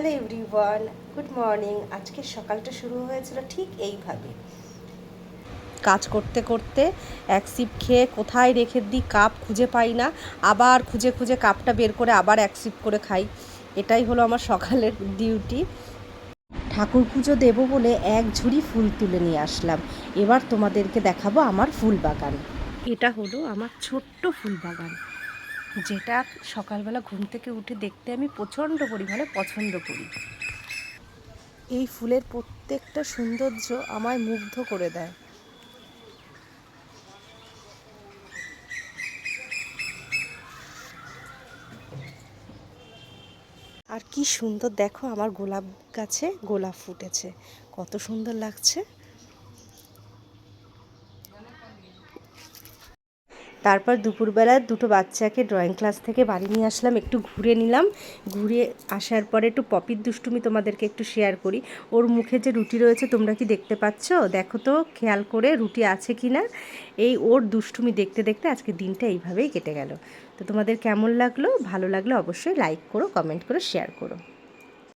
Hello everyone, good morning. আজকে সকালটা শুরু হয়েছিল ঠিক এইভাবে, কাজ করতে করতে এক সিপ খেয়ে কোথায় রেখে দিই, কাপ খুঁজে পাই না, আবার খুঁজে খুঁজে কাপটা বের করে আবার এক সিপ করে খাই। এটাই হলো আমার সকালের ডিউটি। ঠাকুর পুজো দেবো বলে এক ঝুড়ি ফুল তুলে নিয়ে আসলাম। এবার তোমাদেরকে দেখাবো আমার ফুল বাগান। এটা হলো আমার ছোট্ট ফুল বাগান, যেটা সকালবেলা ঘুম থেকে উঠে দেখতে আমি প্রচণ্ড পরিমাণে পছন্দ করি। এই ফুলের প্রত্যেকটা সৌন্দর্য আমায় মুগ্ধ করে দেয়। আর কি সুন্দর দেখো, আমার গোলাপ গাছে গোলাপ ফুটেছে, কত সুন্দর লাগছে। তারপর দুপুরবেলা দুটো বাচ্চাকে ড্রয়িং ক্লাস থেকে বাড়ি নিয়ে আসলাম, একটু ঘুরে নিলাম। ঘুরে আসার পরে একটু পপির দুষ্টুমি তোমাদেরকে একটু শেয়ার করি। ওর মুখে যে রুটি রয়েছে তোমরা কি দেখতে পাচ্ছ? দেখো তো খেয়াল করে রুটি আছে কি না। এই ওর দুষ্টুমি দেখতে দেখতে আজকে দিনটা এইভাবেই কেটে গেল। তো তোমাদের কেমন লাগলো? ভালো লাগলে অবশ্যই লাইক করো, কমেন্ট করো, শেয়ার করো।